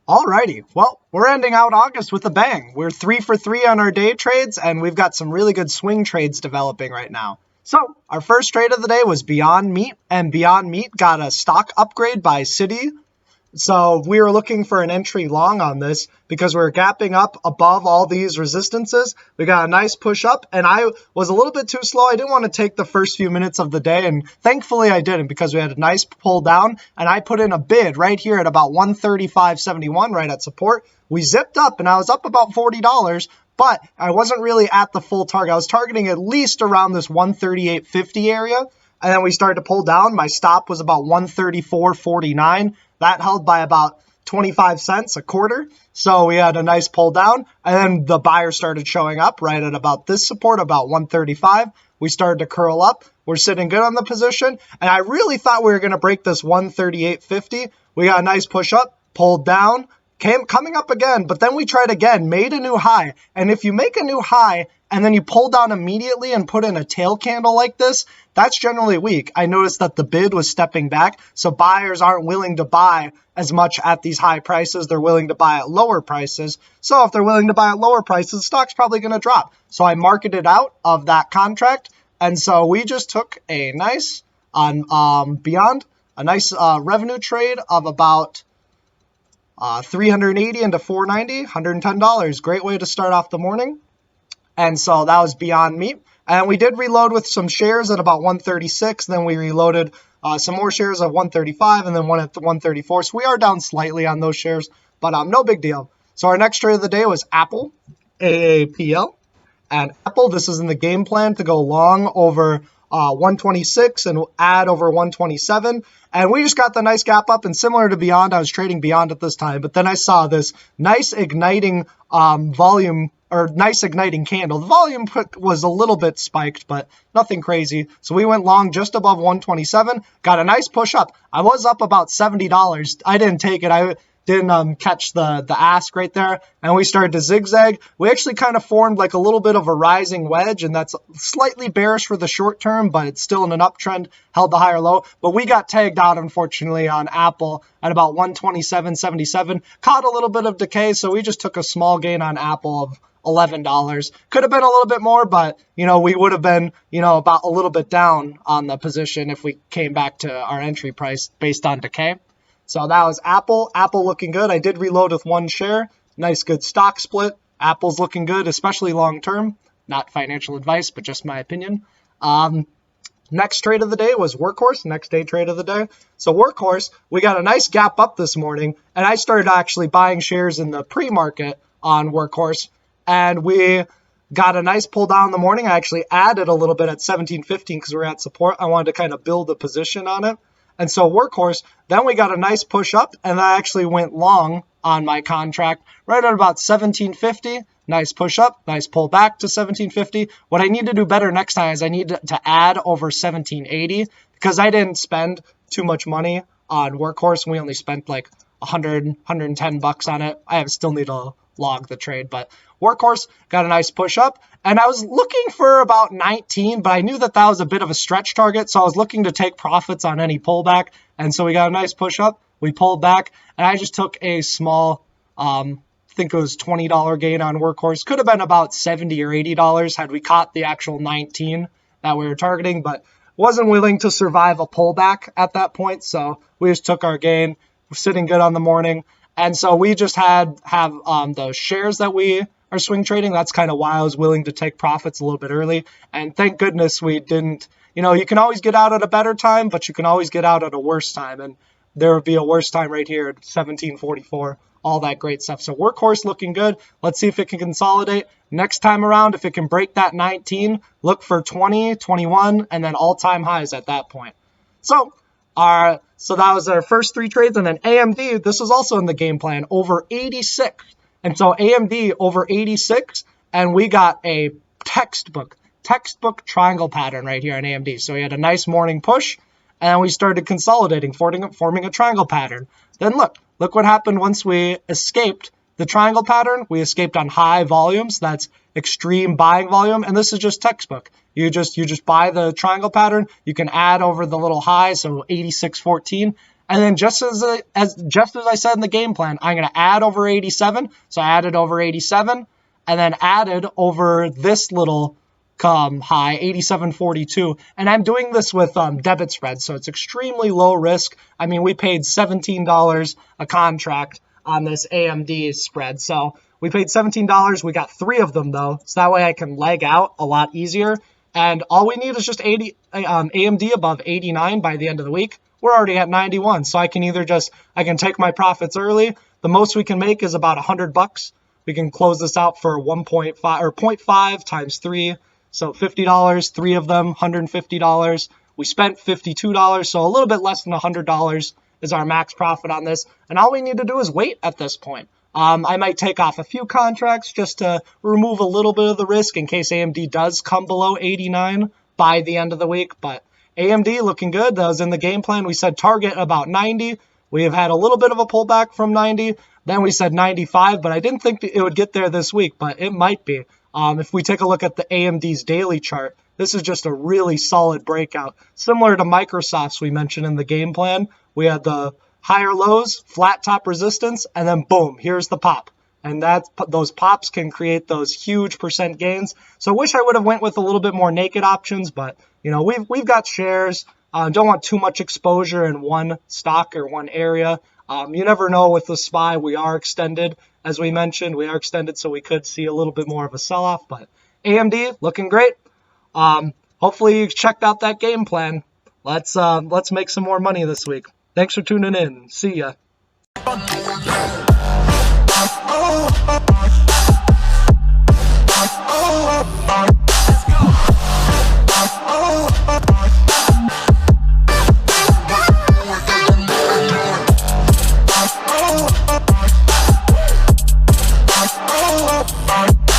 Alrighty, well, we're ending out August with a bang. We're 3 for 3 on our day trades, and we've got some really good swing trades developing right now. So, our first trade of the day was Beyond Meat, and Beyond Meat got a stock upgrade by Citi. So we were looking for an entry long on this because we were gapping up above all these resistances. We got a nice push up, and I was a little bit too slow. I didn't want to take the first few minutes of the day, and thankfully I didn't because we had a nice pull down, and I put in a bid right here at about 135.71 right at support. We zipped up, and I was up about $40, but I wasn't really at the full target. I was targeting at least around this 138.50 area, and then we started to pull down. My stop was about 134.49. That held by about 25 cents a quarter. So we had a nice pull down, and then the buyer started showing up right at about this support, about 135. We started to curl up. We're sitting good on the position, and I really thought we were going to break this 138.50. We got a nice push up, pulled down, coming up again, but then we tried again, made a new high. And if you make a new high and then you pull down immediately and put in a tail candle like this, that's generally weak. I noticed that the bid was stepping back, so buyers aren't willing to buy as much at these high prices. They're willing to buy at lower prices. So if they're willing to buy at lower prices, the stock's probably going to drop. So I marketed out of that contract, and so we just took a nice Beyond, a nice revenue trade of about 380 into 490, $110. Great way to start off the morning. And so that was Beyond Meat. And we did reload with some shares at about 136. Then we reloaded some more shares of 135 and then one at 134. So we are down slightly on those shares, but no big deal. So our next trade of the day was Apple, AAPL. And Apple, this is in the game plan to go long over 126 and add over 127. And we just got the nice gap up, and similar to Beyond, I was trading Beyond at this time, but then I saw this nice igniting volume, or nice igniting candle. The volume was a little bit spiked, but nothing crazy. So we went long just above 127, got a nice push up. I was up about $70. I didn't take it. I didn't catch the ask right there, and we started to zigzag. We actually kind of formed like a little bit of a rising wedge, and that's slightly bearish for the short term, but it's still in an uptrend, held the higher low. But we got tagged out, unfortunately, on Apple at about 127.77. Caught a little bit of decay, so we just took a small gain on Apple of $11. Could have been a little bit more, but we would have been about a little bit down on the position if we came back to our entry price based on decay. So that was Apple. Apple looking good. I did reload with one share. Nice good stock split. Apple's looking good, especially long term. Not financial advice, but just my opinion. Next trade of the day was Workhorse. Next day trade of the day. So Workhorse, we got a nice gap up this morning, and I started actually buying shares in the pre-market on Workhorse, and we got a nice pull down in the morning. I actually added a little bit at 17.15 because we were at support. I wanted to kind of build a position on it. And so Workhorse, then we got a nice push up, and I actually went long on my contract right at about 17.50. Nice push up, nice pull back to 17.50. What I need to do better next time is I need to add over 17.80 because I didn't spend too much money on Workhorse. We only spent like 110 bucks on it. I still need to log the trade, but Workhorse got a nice push up, and I was looking for about 19, but I knew that was a bit of a stretch target, so I was looking to take profits on any pullback, and so we got a nice push up. We pulled back, and I just took a small, I think it was $20 gain on Workhorse. Could have been about $70 or $80 had we caught the actual 19 that we were targeting, but wasn't willing to survive a pullback at that point, so we just took our gain. We're sitting good on the morning. And so we just have those shares that we are swing trading. That's kind of why I was willing to take profits a little bit early. And thank goodness we didn't. You can always get out at a better time, but you can always get out at a worse time. And there would be a worse time right here at 17.44, all that great stuff. So Workhorse looking good. Let's see if it can consolidate. Next time around, if it can break that 19, look for 20, 21, and then all-time highs at that point. So that was our first three trades, and then AMD, this was also in the game plan, over 86. And so AMD over 86, and we got a textbook triangle pattern right here on AMD. So we had a nice morning push, and we started consolidating, forming a triangle pattern. Then look what happened once we escaped the triangle pattern. We escaped on high volumes. That's extreme buying volume, and this is just textbook. You just buy the triangle pattern. You can add over the little high, so 86.14, And then just as I said in the game plan, I'm going to add over 87. So I added over 87 and then added over this little high, 87.42. And I'm doing this with debit spread, so it's extremely low risk. I mean, we paid $17 a contract on this AMD spread. So we paid $17. We got 3 of them, though, so that way I can leg out a lot easier. And all we need is just AMD above 89 by the end of the week. We're already at 91, so I can take my profits early. The most we can make is about $100. We can close this out for 1.5 or 0.5 times 3, so $50. 3 of them, $150. We spent $52, so a little bit less than $100 is our max profit on this. And all we need to do is wait at this point. I might take off a few contracts just to remove a little bit of the risk in case AMD does come below 89 by the end of the week. But AMD looking good. That was in the game plan. We said target about 90. We have had a little bit of a pullback from 90. Then we said 95, but I didn't think it would get there this week, but it might be. If we take a look at the AMD's daily chart, this is just a really solid breakout. Similar to Microsoft's we mentioned in the game plan. We had the higher lows, flat top resistance, and then boom, here's the pop. And those pops can create those huge percent gains. So I wish I would have went with a little bit more naked options, but we've got shares. Don't want too much exposure in one stock or one area. You never know with the SPY. We are extended, as we mentioned. We are extended, so we could see a little bit more of a sell-off. But AMD looking great. Hopefully you checked out that game plan. Let's make some more money this week. Thanks for tuning in. See ya.